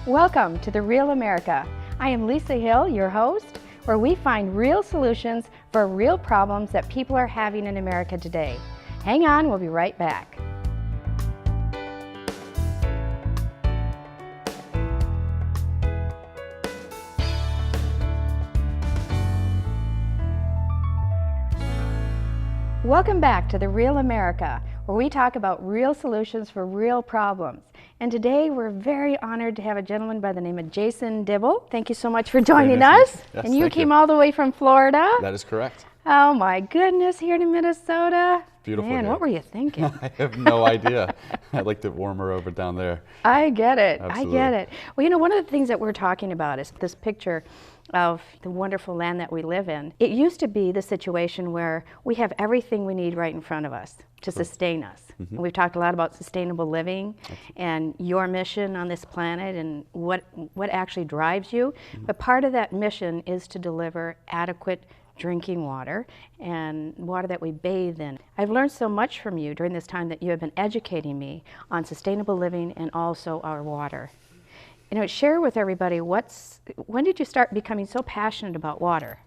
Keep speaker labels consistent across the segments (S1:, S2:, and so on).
S1: Welcome to The Real America. I am Lisa Hill, your host, where we find real solutions for real problems that people are having in America today. Hang on, we'll be right back. Welcome back to The Real America, where we talk about real solutions for real problems. And today we're very honored to have a gentleman by the name of Jason Dibble. Thank you so much for joining us.
S2: Yes,
S1: and you came all the way from Florida.
S2: That is correct.
S1: Oh my goodness, here to Minnesota.
S2: Beautiful.
S1: Man,
S2: here.
S1: what were you thinking?
S2: I have no idea. I'd like it warmer over down there.
S1: I get it.
S2: Absolutely.
S1: I get it. Well, you know, one of the things that we're talking about is this picture of the wonderful land that we live in. It used to be the situation where we have everything we need right in front of us to sustain us. And we've talked a lot about sustainable living and your mission on this planet and what actually drives you. But part of that mission is to deliver adequate drinking water and water that we bathe in. I've learned so much from you during this time that you have been educating me on sustainable living and also our water. You know, share with everybody when did you start becoming so passionate about water?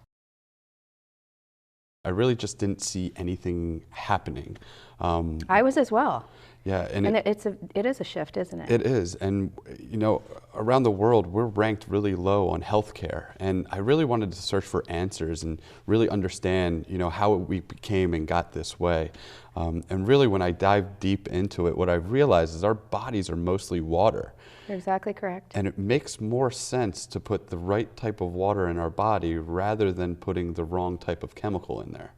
S2: I really just didn't see anything happening.
S1: I was as well.
S2: Yeah,
S1: And it is a shift, isn't it?
S2: It is, and you know, around the world, we're ranked really low on healthcare, and I really wanted to search for answers and really understand, you know, how we became and got this way. And really, when I dive deep into it, what I realized is our bodies are mostly water.
S1: You're exactly correct.
S2: And it makes more sense to put the right type of water in our body rather than putting the wrong type of chemical in there.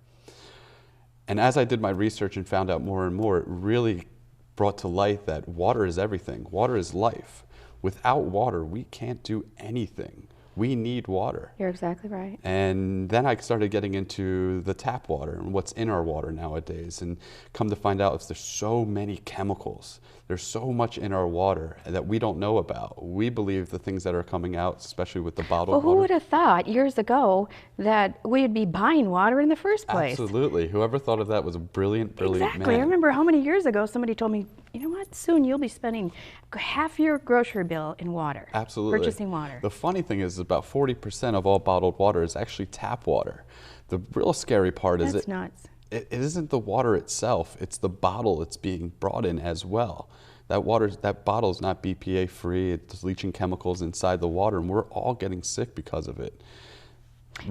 S2: And as I did my research and found out more and more, it really brought to light that water is everything. Water is life. Without water, we can't do anything. We need water.
S1: You're exactly right.
S2: And then I started getting into the tap water and what's in our water nowadays, and come to find out there's so many chemicals. There's so much in our water that we don't know about. We believe the things that are coming out, especially with the bottled water.
S1: Well, who would have thought years ago that we'd be buying water in the first place?
S2: Absolutely. Whoever thought of that was a brilliant man.
S1: Exactly. I remember how many years ago somebody told me, you know what, soon you'll be spending half your grocery bill in water.
S2: Absolutely.
S1: Purchasing water.
S2: The funny thing is about 40% of all bottled water is actually tap water. The real scary part is
S1: That's nuts.
S2: It isn't the water itself, it's the bottle it's being brought in as well. That bottle is not BPA free, it's leaching chemicals inside the water, and we're all getting sick because of it.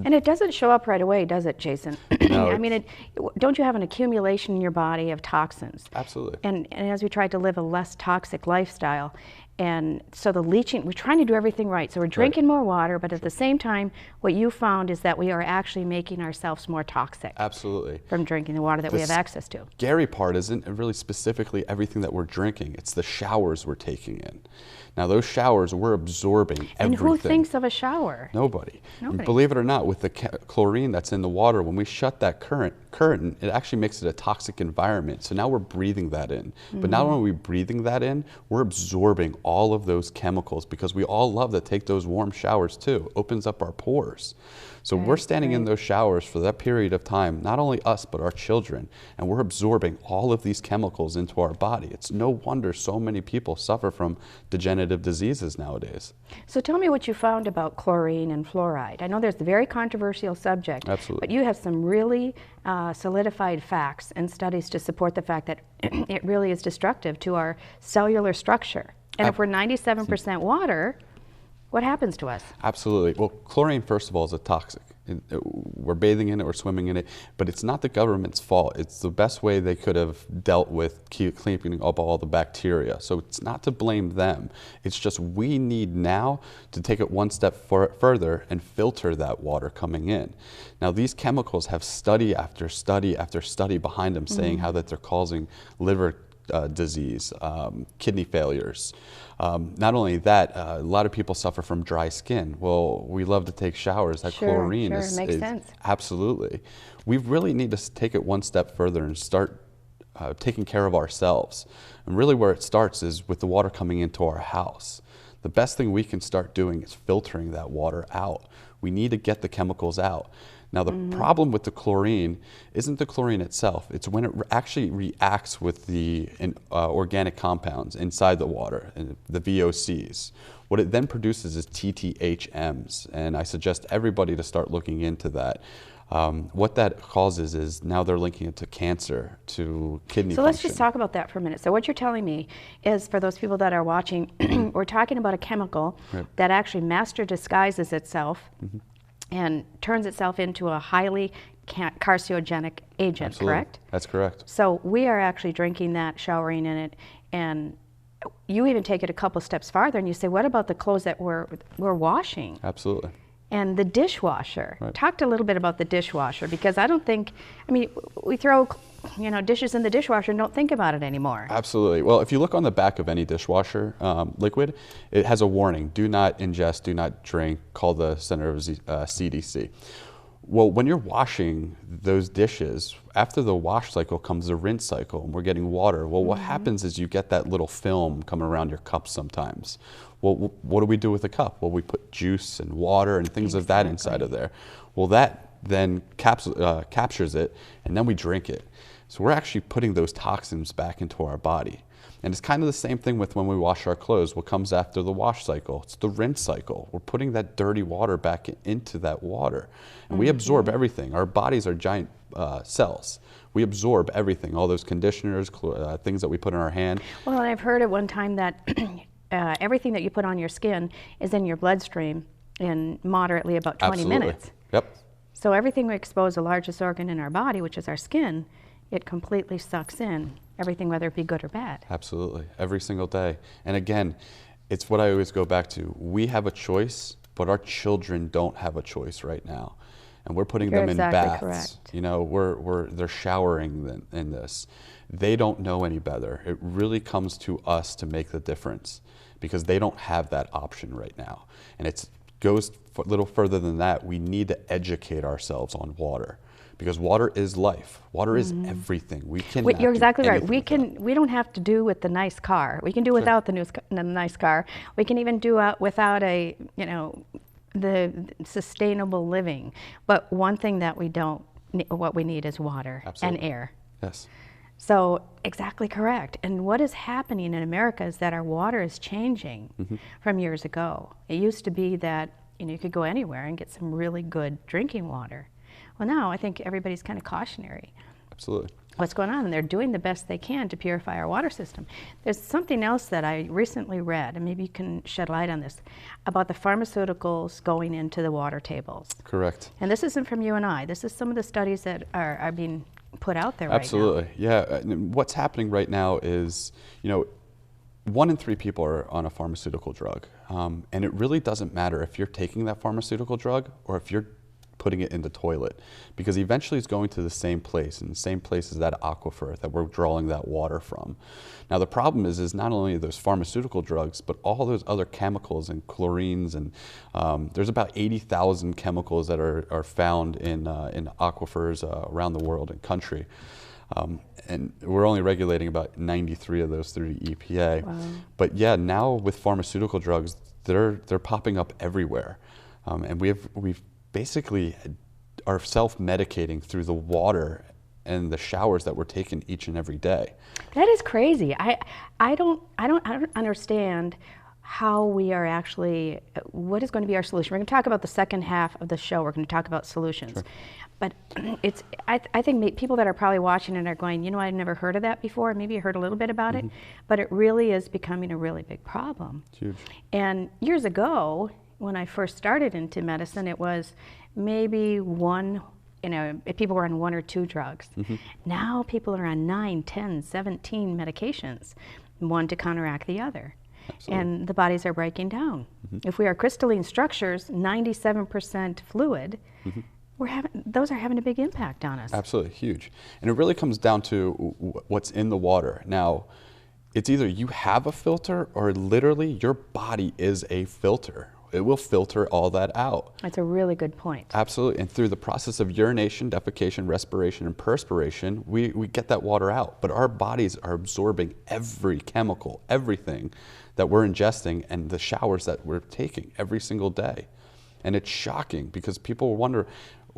S1: And it doesn't show up right away, does it, Jason?
S2: No,
S1: I mean, don't you have an accumulation in your body of toxins?
S2: Absolutely.
S1: And as we try to live a less toxic lifestyle, and so the leaching, we're trying to do everything right. So we're drinking more water, but at the same time, what you found is that we are actually making ourselves more toxic.
S2: Absolutely.
S1: From drinking the water that we have access to.
S2: Scary part isn't really specifically everything that we're drinking, it's the showers we're taking in. Now those showers, we're absorbing everything.
S1: And who thinks of a shower?
S2: Nobody.
S1: Nobody.
S2: And believe it or not, with the chlorine that's in the water, when we shut that current, it actually makes it a toxic environment. So now we're breathing that in. But not only are we breathing that in, we're absorbing all of those chemicals, because we all love to take those warm showers too. Opens up our pores. So we're standing in those showers for that period of time, not only us, but our children, and we're absorbing all of these chemicals into our body. It's no wonder so many people suffer from degenerative diseases nowadays.
S1: So tell me what you found about chlorine and fluoride. I know there's a very controversial subject.
S2: Absolutely. But
S1: you have some really solidified facts and studies to support the fact that it really is destructive to our cellular structure. And if we're 97% water, what happens to us?
S2: Absolutely. Well, chlorine, first of all, is a toxic. We're bathing in it, we're swimming in it, but it's not the government's fault. It's the best way they could have dealt with cleaning up all the bacteria. So it's not to blame them. It's just we need now to take it one step further and filter that water coming in. Now, these chemicals have study after study after study behind them saying how that they're causing liver disease, kidney failures. Not only that, a lot of people suffer from dry skin. Well, we love to take showers. That chlorine
S1: makes sense.
S2: Absolutely. We really need to take it one step further and start taking care of ourselves. And really where it starts is with the water coming into our house. The best thing we can start doing is filtering that water out. We need to get the chemicals out. Now the problem with the chlorine isn't the chlorine itself, it's when it actually reacts with the organic compounds inside the water, the VOCs. What it then produces is TTHMs, and I suggest everybody to start looking into that. What that causes is now they're linking it to cancer, to kidney function.
S1: So let's just talk about that for a minute. So what you're telling me is, for those people that are watching, we're talking about a chemical that actually master disguises itself and turns itself into a highly carcinogenic agent,
S2: Absolutely.
S1: Correct?
S2: That's correct.
S1: So we are actually drinking that, showering in it, and you even take it a couple steps farther and you say, what about the clothes that we're washing?
S2: Absolutely.
S1: And the dishwasher.
S2: Right.
S1: Talked a little bit about the dishwasher, because I don't think, I mean, we throw, dishes in the dishwasher and don't think about it anymore.
S2: Absolutely. Well, if you look on the back of any dishwasher liquid, it has a warning: do not ingest, do not drink, call the Center of CDC. Well, when you're washing those dishes, after the wash cycle comes the rinse cycle, and we're getting water. Well, what happens is you get that little film coming around your cup sometimes. Well, what do we do with the cup? Well, we put juice and water and things of that inside of there. Well, that then captures it, and then we drink it. So we're actually putting those toxins back into our body. And it's kind of the same thing with when we wash our clothes. What comes after the wash cycle? It's the rinse cycle. We're putting that dirty water back into that water. And we absorb everything. Our bodies are giant cells. We absorb everything, all those conditioners, things that we put in our hand.
S1: Well, and I've heard at one time that everything that you put on your skin is in your bloodstream in moderately about 20
S2: Absolutely.
S1: minutes.
S2: Yep.
S1: So everything we expose, the largest organ in our body, which is our skin, it completely sucks in everything, whether it be good or bad.
S2: Absolutely. Every single day. And again, it's what I always go back to. We have a choice, but our children don't have a choice right now. And we're putting them in baths.
S1: Correct.
S2: You know, they're showering in this. They don't know any better. It really comes to us to make the difference, because they don't have that option right now. And it goes a little further than that. We need to educate ourselves on water, because water is life. Water is everything. We can.
S1: You're exactly right. We don't have to do with the nice car. We can do without the nice car. We can even do without the sustainable living. But one thing that what we need is water.
S2: Absolutely.
S1: And air.
S2: Yes.
S1: So exactly correct. And what is happening in America is that our water is changing from years ago. It used to be that you could go anywhere and get some really good drinking water. Well, now I think everybody's kind of cautionary.
S2: Absolutely.
S1: What's going on? And they're doing the best they can to purify our water system. There's something else that I recently read, and maybe you can shed light on this, about the pharmaceuticals going into the water tables.
S2: Correct.
S1: And this isn't from you and I. This is some of the studies that are being put out there right now.
S2: Absolutely. Yeah. What's happening right now is, 1 in 3 people are on a pharmaceutical drug. And it really doesn't matter if you're taking that pharmaceutical drug or if you're putting it in the toilet, because eventually it's going to the same place, and the same place is that aquifer that we're drawing that water from. Now the problem is not only those pharmaceutical drugs, but all those other chemicals and chlorines, and there's about 80,000 chemicals that are found in aquifers around the world and country. And we're only regulating about 93 of those through the EPA.
S1: Wow.
S2: But yeah, now with pharmaceutical drugs, they're popping up everywhere, and we've basically are self-medicating through the water and the showers that we're taking each and every day.
S1: That is crazy. I don't understand how we are actually, what is going to be our solution. We're going to talk about the second half of the show. We're going to talk about solutions.
S2: Sure.
S1: But I think people that are probably watching it are going, I've never heard of that before. Maybe you heard a little bit about it, but it really is becoming a really big problem.
S2: It's huge.
S1: And years ago, when I first started into medicine, it was maybe if people were on 1 or 2 drugs. Now people are on 9, 10, 17 medications, one to counteract the other. Absolutely. And the bodies are breaking down. If we are crystalline structures, 97% fluid, those are having a big impact on us.
S2: Absolutely, huge. And it really comes down to what's in the water. Now, it's either you have a filter or literally your body is a filter. It will filter all that out.
S1: That's a really good point.
S2: Absolutely. And through the process of urination, defecation, respiration, and perspiration, we get that water out. But our bodies are absorbing every chemical, everything that we're ingesting, and the showers that we're taking every single day. And it's shocking, because people wonder,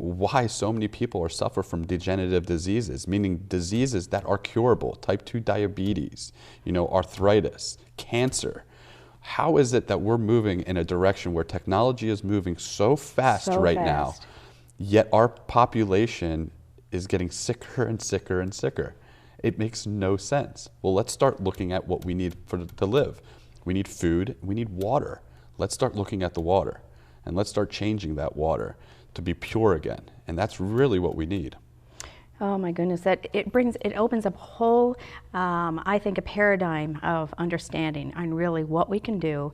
S2: why so many people suffer from degenerative diseases, meaning diseases that are curable, type 2 diabetes, arthritis, cancer. How is it that we're moving in a direction where technology is moving so fast now, yet our population is getting sicker and sicker and sicker? It makes no sense. Well, let's start looking at what we need to live. We need food, we need water. Let's start looking at the water, and let's start changing that water to be pure again. And that's really what we need.
S1: Oh my goodness, it opens up a whole, I think, a paradigm of understanding on really what we can do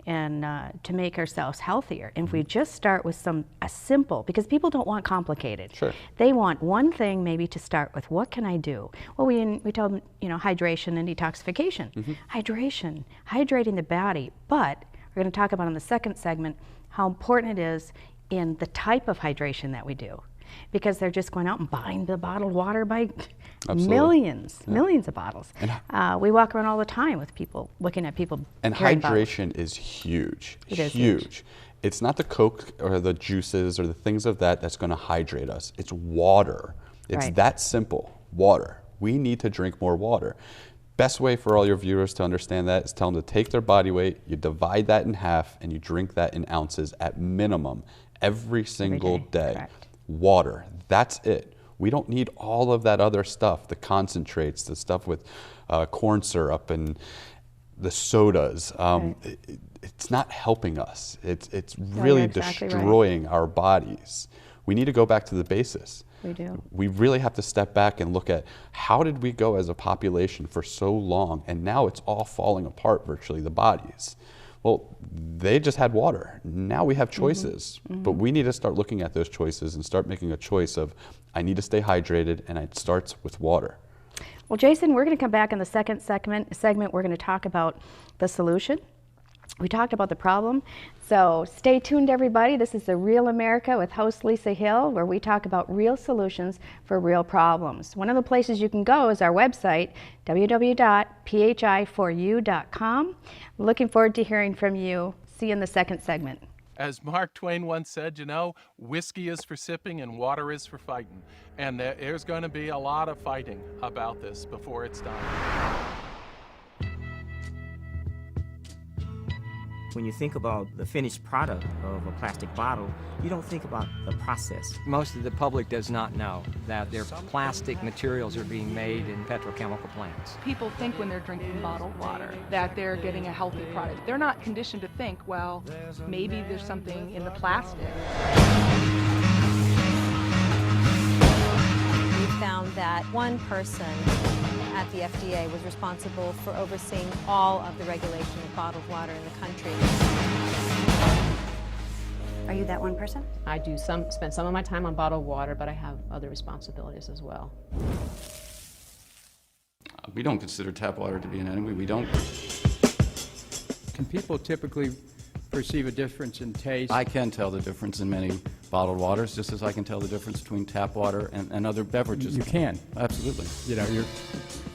S1: and to make ourselves healthier. And if we just start with a simple, because people don't want complicated.
S2: Sure.
S1: They want one thing maybe to start with. What can I do? Well, we told them, hydration and detoxification. Hydration, hydrating the body. But we're going to talk about in the second segment how important it is in the type of hydration that we do. Because they're just going out and buying the bottled water by millions of bottles. We walk around all the time with people, looking at people.
S2: And hydration is huge.
S1: It is huge.
S2: It's not the Coke or the juices or the things of that's going to hydrate us. It's water. It's that simple. Water. We need to drink more water. Best way for all your viewers to understand that is tell them to take their body weight, you divide that in half, and you drink that in ounces at minimum every single day.
S1: Correct.
S2: Water, that's it. We don't need all of that other stuff, the concentrates, the stuff with corn syrup and the sodas. It's not helping us. It's really destroying our bodies. We need to go back to the basis.
S1: We do.
S2: We really have to step back and look at how did we go as a population for so long, and now it's all falling apart, virtually, the bodies. Well, they just had water. Now we have choices, but we need to start looking at those choices and start making a choice of, I need to stay hydrated, and it starts with water.
S1: Well, Jason, we're going to come back in the second segment. We're going to talk about the solution. We talked about the problem. So stay tuned, everybody. This is The Real America with host Lisa Hill, where we talk about real solutions for real problems. One of the places you can go is our website, www.phi4u.com. Looking forward to hearing from you. See you in the second segment.
S3: As Mark Twain once said, whiskey is for sipping and water is for fighting. And there's going to be a lot of fighting about this before it's done.
S4: When you think about the finished product of a plastic bottle, you don't think about the process.
S5: Most of the public does not know that their plastic materials are being made in petrochemical plants.
S6: People think when they're drinking bottled water that they're getting a healthy product. They're not conditioned to think, well, maybe there's something in the plastic.
S7: We found that one person at the FDA was responsible for overseeing all of the regulation of bottled water in the country.
S8: Are you that one person?
S9: I do spend some of my time on bottled water, but I have other responsibilities as well.
S10: We don't consider tap water to be an enemy. We don't.
S11: Can people typically perceive a difference in taste?
S10: I can tell the difference in many bottled waters, just as I can tell the difference between tap water and other beverages.
S11: You can.
S10: Absolutely.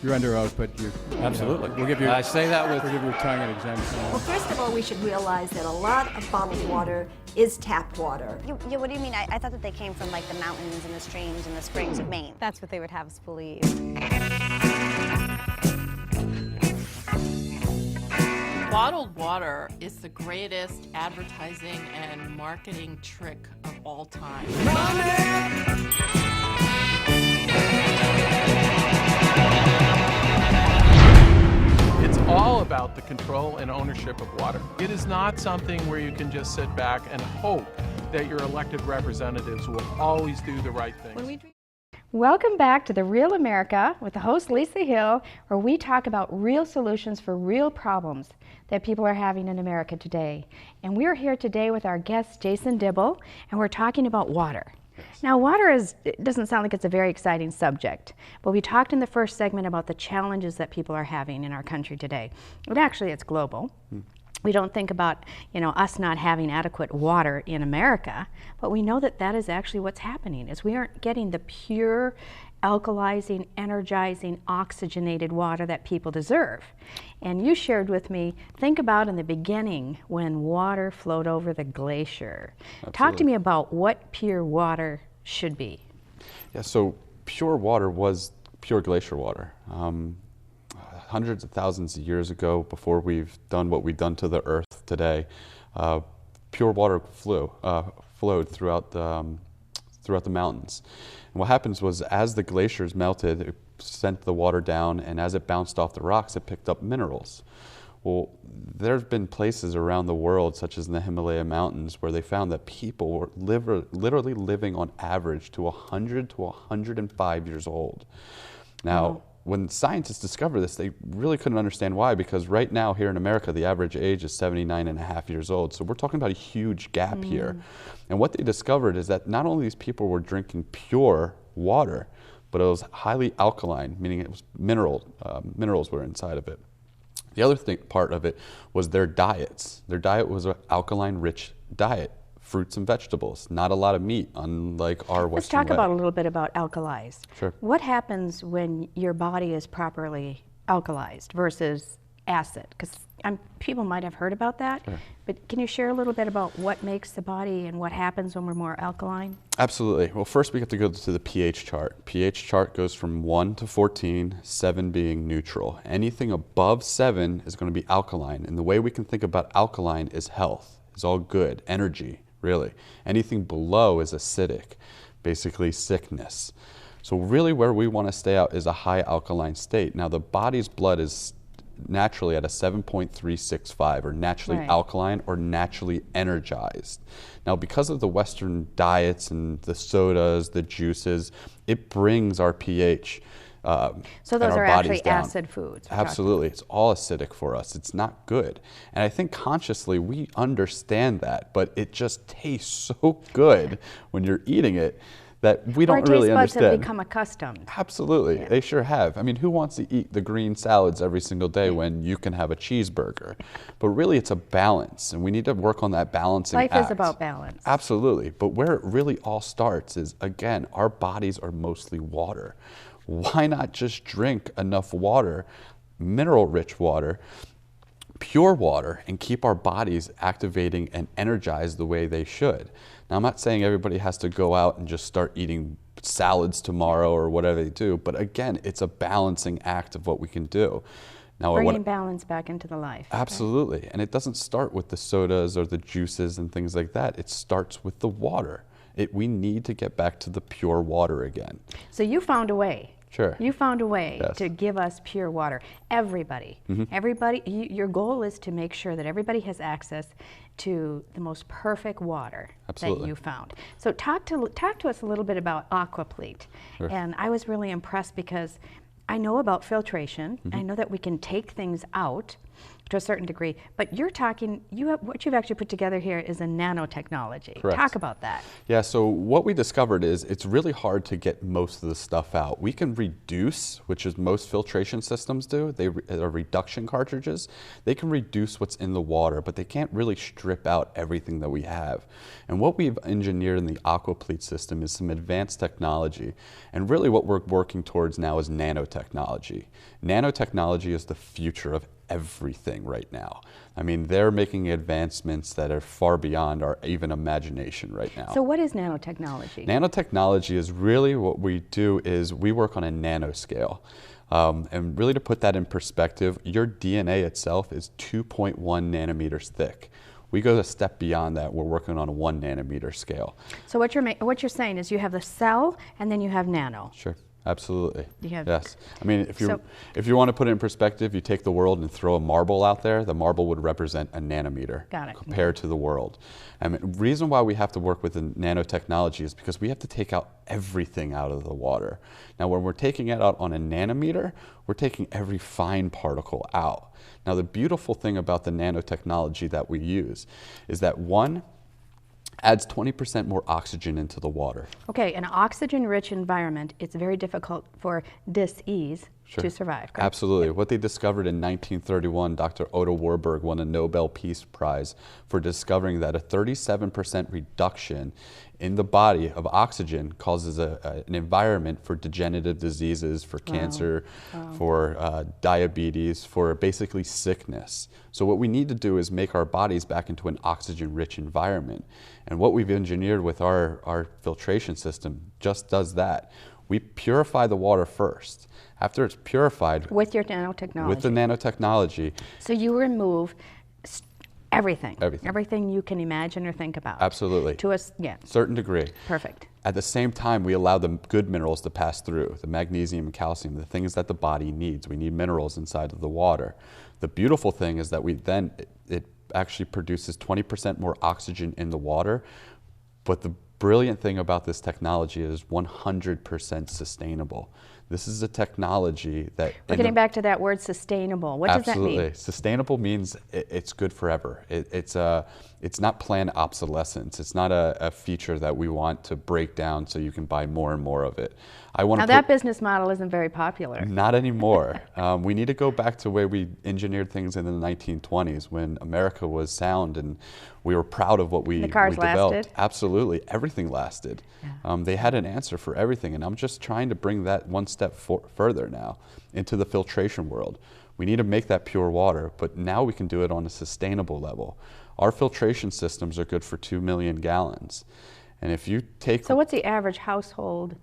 S11: You're under oath, but you
S10: absolutely.
S11: We'll give you.
S10: I say that with.
S11: We'll give your tongue an exemption.
S8: Well, first of all, we should realize that a lot of bottled water is tap water.
S12: What do you mean? I thought that they came from like the mountains and the streams and the springs of Maine.
S7: That's what they would have us believe.
S13: Bottled water is the greatest advertising and marketing trick of all time.
S3: It's all about the control and ownership of water. It is not something where you can just sit back and hope that your elected representatives will always do the right thing.
S1: Welcome back to The Real America with the host Lisa Hill, where we talk about real solutions for real problems that people are having in America today. And we're here today with our guest Jason Dibble, and we're talking about water. Now, water it doesn't sound like it's a very exciting subject, but we talked in the first segment about the challenges that people are having in our country today. But actually, it's global. We don't think about, us not having adequate water in America, but we know that that is actually what's happening, is we aren't getting the pure, alkalizing, energizing, oxygenated water that people deserve. And you shared with me, think about in the beginning when water flowed over the glacier. Absolutely. Talk to me about what pure water should be?
S2: Yeah, so pure water was pure glacier water. Hundreds of thousands of years ago, before we've done what we've done to the earth today, pure water flowed throughout the mountains. And what happens was, as the glaciers melted, it sent the water down, and as it bounced off the rocks, it picked up minerals. Well, there have been places around the world, such as in the Himalaya mountains, where they found that people were literally living on average to 100 to 105 years old. Now, when scientists discovered this, they really couldn't understand why, because right now here in America, the average age is 79.5 years old. So we're talking about a huge gap here. And what they discovered is that not only these people were drinking pure water, but it was highly alkaline, meaning it was minerals were inside of it. The other part of it was their diets. Their diet was an alkaline-rich diet, fruits and vegetables, not a lot of meat, unlike our Western
S1: Let's talk
S2: way.
S1: about a little bit about alkalized.
S2: Sure.
S1: What happens when your body is properly alkalized versus acid? Because people might have heard about that,
S2: Sure.
S1: but can you share a little bit about what makes the body and what happens when we're more alkaline?
S2: Absolutely. Well, first we have to go to the pH chart. pH chart goes from 1 to 14, 7 being neutral. Anything above 7 is going to be alkaline, and the way we can think about alkaline is health. It's all good, energy, really. Anything below is acidic, basically sickness. So really where we want to stay out is a high alkaline state. Now the body's blood is naturally at a 7.365, or naturally alkaline or naturally energized. Now because of the Western diets and the sodas, the juices, it brings our pH
S1: so those are actually acid foods.
S2: Absolutely. It's all acidic for us. It's not good. And I think consciously we understand that, but it just tastes so good when you're eating it that we don't really understand.
S1: Our taste buds have become accustomed.
S2: Absolutely. Yeah. They sure have. I mean, who wants to eat the green salads every single day when you can have a cheeseburger? But really it's a balance, and we need to work on that balancing act.
S1: Life is about balance.
S2: Absolutely. But where it really all starts is, again, our bodies are mostly water. Why not just drink enough water, mineral-rich water, pure water, and keep our bodies activating and energized the way they should? Now, I'm not saying everybody has to go out and just start eating salads tomorrow or whatever they do, but again, it's a balancing act of what we can do. Now,
S1: bringing balance back into the life.
S2: Absolutely. Right? And it doesn't start with the sodas or the juices and things like that. It starts with the water. We need to get back to the pure water again.
S1: So you found a way.
S2: Sure.
S1: You found a way to give us pure water. Everybody, your goal is to make sure that everybody has access to the most perfect water that you found. So talk to us a little bit about Aquaplete.
S2: Sure.
S1: And I was really impressed because I know about filtration. I know that we can take things out to a certain degree, but you're talking, what you've actually put together here is a nanotechnology.
S2: Correct.
S1: Talk about that.
S2: Yeah, so what we discovered is it's really hard to get most of the stuff out. We can reduce, which is most filtration systems do. They are reduction cartridges. They can reduce what's in the water, but they can't really strip out everything that we have. And what we've engineered in the Aquaplete system is some advanced technology. And really what we're working towards now is nanotechnology. Nanotechnology is the future of everything right now. I mean, they're making advancements that are far beyond our even imagination right now.
S1: So what is nanotechnology?
S2: Nanotechnology is really what we do is we work on a nanoscale. And really to put that in perspective, your DNA itself is 2.1 nanometers thick. We go a step beyond that. We're working on a 1 nanometer scale.
S1: So what you're saying is you have the cell and then you have nano.
S2: Sure. Absolutely.
S1: Yes.
S2: I mean, if you want to put it in perspective, you take the world and throw a marble out there, the marble would represent a nanometer compared to the world. And the reason why we have to work with the nanotechnology is because we have to take out everything out of the water. Now, when we're taking it out on a nanometer, we're taking every fine particle out. Now, the beautiful thing about the nanotechnology that we use is that, one, adds 20% more oxygen into the water.
S1: Okay, an oxygen-rich environment, it's very difficult for dis-ease to survive. Correct?
S2: Absolutely. What they discovered in 1931, Dr. Otto Warburg won a Nobel Peace Prize for discovering that a 37% reduction in the body of oxygen causes an environment for degenerative diseases, for cancer, for diabetes, for basically sickness. So what we need to do is make our bodies back into an oxygen-rich environment. And what we've engineered with our filtration system just does that. We purify the water first. After it's purified,
S1: with your nanotechnology.
S2: With the nanotechnology.
S1: So you remove everything.
S2: Everything.
S1: Everything you can imagine or think about.
S2: Absolutely.
S1: To a
S2: certain degree.
S1: Perfect.
S2: At the same time, we allow the good minerals to pass through, the magnesium and calcium, the things that the body needs. We need minerals inside of the water. The beautiful thing is that it actually produces 20% more oxygen in the water, but the brilliant thing about this technology is 100% sustainable. This is a technology that...
S1: We're getting back to that word sustainable. What does that mean?
S2: Absolutely. Sustainable means it's good forever. It's not planned obsolescence. It's not a feature that we want to break down so you can buy more and more of it.
S1: Now that business model isn't very popular.
S2: Not anymore. We need to go back to where we engineered things in the 1920s when America was sound and we were proud of what we developed.
S1: The cars lasted?
S2: Absolutely. Everything lasted. Yeah. They had an answer for everything, and I'm just trying to bring that one step further now into the filtration world. We need to make that pure water, but now we can do it on a sustainable level. Our filtration systems are good for 2 million gallons. And if you take...
S1: So what's the average household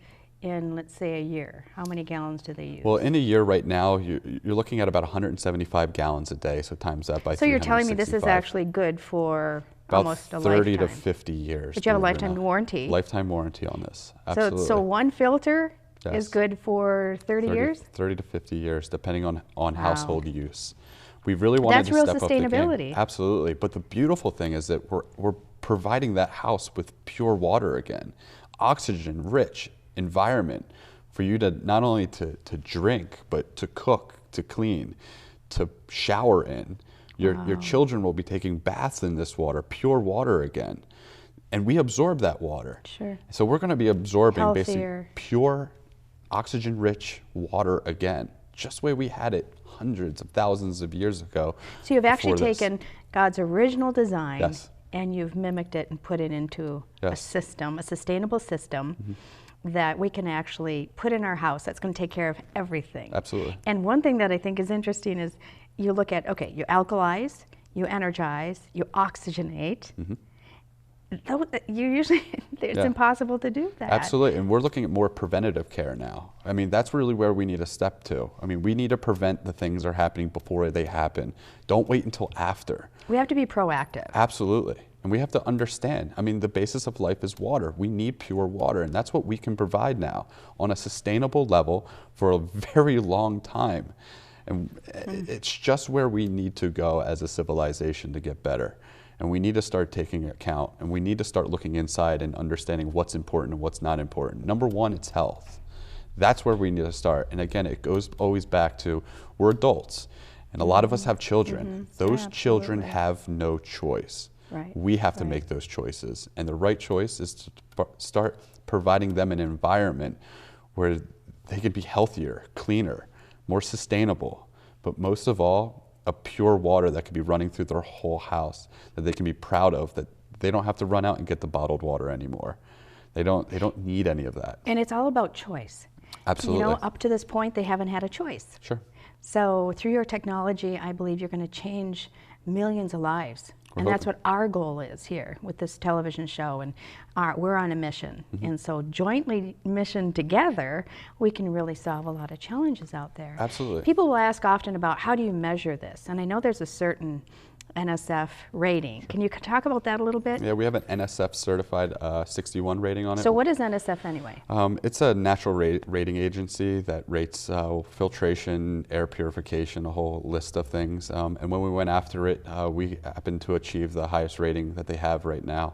S1: in, let's say, a year? How many gallons do they use?
S2: Well, in a year right now, you're looking at about 175 gallons a day, so times that by 365.
S1: So you're telling me this is actually good for
S2: about
S1: almost a
S2: 30
S1: lifetime.
S2: to 50 years.
S1: But you have a lifetime warranty.
S2: Lifetime warranty on this, absolutely.
S1: So one filter is good for 30 years?
S2: 30 to 50 years, depending on household use. We really wanted to step up the game.
S1: That's real sustainability.
S2: Absolutely. But the beautiful thing is that we're providing that house with pure water again, oxygen-rich environment for you to not only to drink, but to cook, to clean, to shower in. Your children will be taking baths in this water, pure water again. And we absorb that water.
S1: Sure.
S2: So we're going to be absorbing basically
S1: Healthier.
S2: pure, oxygen-rich water again, just the way we had it hundreds of thousands of years ago.
S1: So you've actually taken God's original design
S2: Yes.
S1: and you've mimicked it and put it into a system, a sustainable system that we can actually put in our house that's going to take care of everything.
S2: Absolutely.
S1: And one thing that I think is interesting is you look at, okay, you alkalize, you energize, you oxygenate. You usually, it's impossible to do that.
S2: Absolutely, and we're looking at more preventative care now. I mean, that's really where we need to step to. I mean, we need to prevent the things that are happening before they happen. Don't wait until after.
S1: We have to be proactive.
S2: Absolutely, and we have to understand. I mean, the basis of life is water. We need pure water, and that's what we can provide now on a sustainable level for a very long time. And it's just where we need to go as a civilization to get better. And we need to start taking account, and we need to start looking inside and understanding what's important and what's not important. Number one, it's health. That's where we need to start. And again, it goes always back to we're adults, and a lot of us have children. Those children have no choice. We have to make those choices. And the right choice is to start providing them an environment where they can be healthier, cleaner, more sustainable, but most of all, a pure water that could be running through their whole house, that they can be proud of, that they don't have to run out and get the bottled water anymore. They don't need any of that.
S1: And it's all about choice.
S2: Absolutely.
S1: You know, up to this point, they haven't had a choice.
S2: Sure.
S1: So through your technology, I believe you're going to change millions of lives. And that's what our goal is here with this television show. And we're on a mission. And so jointly mission together, we can really solve a lot of challenges out there.
S2: Absolutely.
S1: People will ask often about how do you measure this? And I know there's a certain NSF rating. Can you talk about that a little bit?
S2: Yeah, we have an NSF certified 61 rating on it.
S1: So what is NSF anyway?
S2: It's a natural rating agency that rates filtration, air purification, a whole list of things. And when we went after it, we happened to achieve the highest rating that they have right now.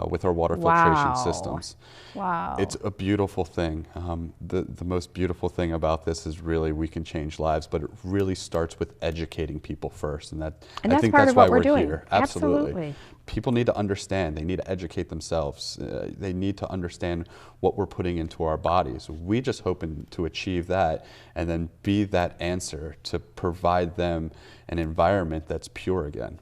S2: with our water filtration systems.
S1: Wow.
S2: It's a beautiful thing. The most beautiful thing about this is really we can change lives, but it really starts with educating people first. And I think that's why we're here. Absolutely. People need to understand. They need to educate themselves. They need to understand what we're putting into our bodies. We just hoping to achieve that and then be that answer to provide them an environment that's pure again.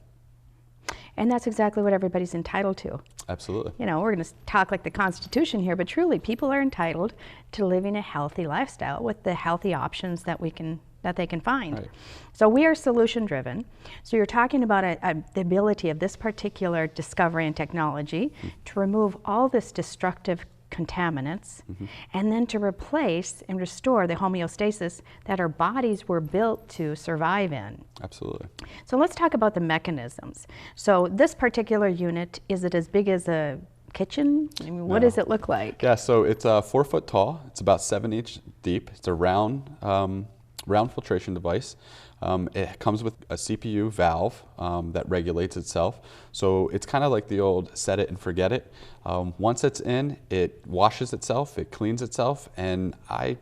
S1: And that's exactly what everybody's entitled to.
S2: Absolutely.
S1: You know, we're going to talk like the Constitution here, but truly people are entitled to living a healthy lifestyle with the healthy options that they can find.
S2: Right.
S1: So we are solution driven. So you're talking about the ability of this particular discovery and technology to remove all this destructive contaminants and then to replace and restore the homeostasis that our bodies were built to survive in.
S2: Absolutely.
S1: So let's talk about the mechanisms. So this particular unit, is it as big as a kitchen? I mean, what does it look like?
S2: Yeah, so it's 4 foot tall. It's about 7 inch deep. It's a round filtration device. It comes with a CPU valve that regulates itself. So it's kind of like the old set it and forget it. Once it's in, it washes itself, it cleans itself, and I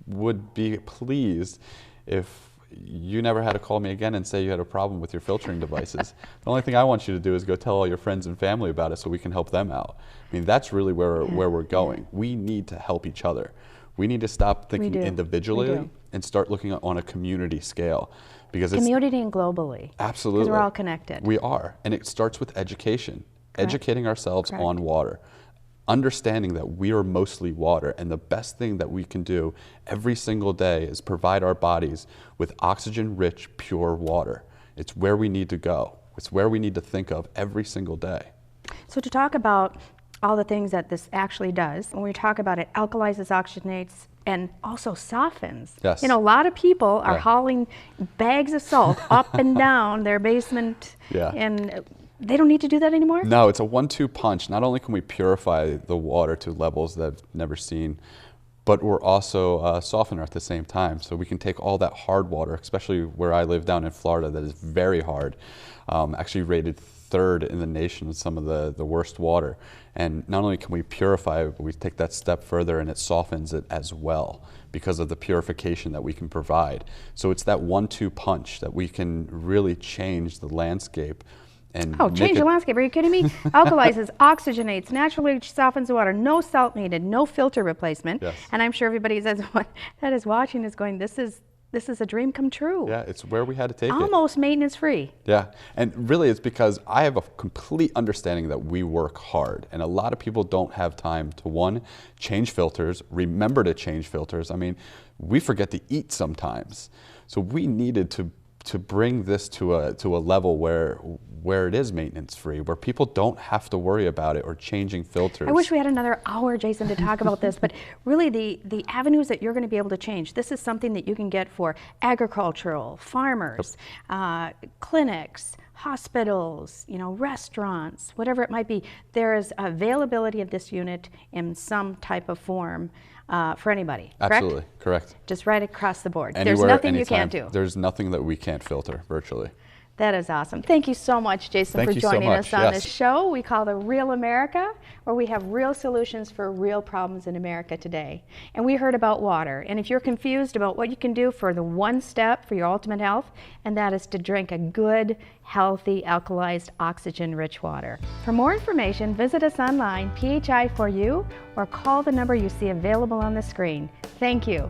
S2: would be pleased if you never had to call me again and say you had a problem with your filtering devices. The only thing I want you to do is go tell all your friends and family about it so we can help them out. I mean, that's really where we're going. We need to help each other. We need to stop thinking individually and start looking on a community scale. Because
S1: community and globally.
S2: Absolutely.
S1: Because we're all connected.
S2: We are. And it starts with education. Educating ourselves on water. Understanding that we are mostly water, and the best thing that we can do every single day is provide our bodies with oxygen-rich, pure water. It's where we need to go. It's where we need to think of every single day.
S1: So to talk about all the things that this actually does, when we talk about it, alkalizes, oxygenates, and also softens.
S2: Yes.
S1: You know, a lot of people are hauling bags of salt up and down their basement, and they don't need to do that anymore?
S2: No, it's a 1-2 punch. Not only can we purify the water to levels that I've never seen, but we're also a softener at the same time. So we can take all that hard water, especially where I live down in Florida, that is very hard, actually rated 3rd in the nation with some of the worst water. And not only can we purify it, but we take that step further and it softens it as well because of the purification that we can provide. So it's that 1-2 punch that we can really change the landscape. And
S1: change the landscape. Are you kidding me? Alkalizes, oxygenates, naturally softens the water, no salt needed, no filter replacement.
S2: Yes.
S1: And I'm sure everybody that is watching is going, this is a dream come true.
S2: Yeah, it's where we had to take it.
S1: Almost maintenance free.
S2: Yeah, and really it's because I have a complete understanding that we work hard, and a lot of people don't have time to, one, change filters, remember to change filters. I mean, we forget to eat sometimes. So we needed to bring this to a level where it is maintenance free, where people don't have to worry about it or changing filters.
S1: I wish we had another hour, Jason, to talk about this, but really the avenues that you're going to be able to change, this is something that you can get for agricultural, farmers, clinics, hospitals, restaurants, whatever it might be. There is availability of this unit in some type of form for anybody, correct?
S2: Absolutely, correct.
S1: Just right across the board.
S2: Anywhere,
S1: there's nothing
S2: anytime.
S1: You can't do.
S2: There's nothing that we can't filter, virtually.
S1: That is awesome. Thank you so much, Jason, for joining us on this show we call The Real America, where we have real solutions for real problems in America today. And we heard about water. And if you're confused about what you can do for the one step for your ultimate health, and that is to drink a good, healthy, alkalized, oxygen-rich water. For more information, visit us online, PHI4U, or call the number you see available on the screen. Thank you.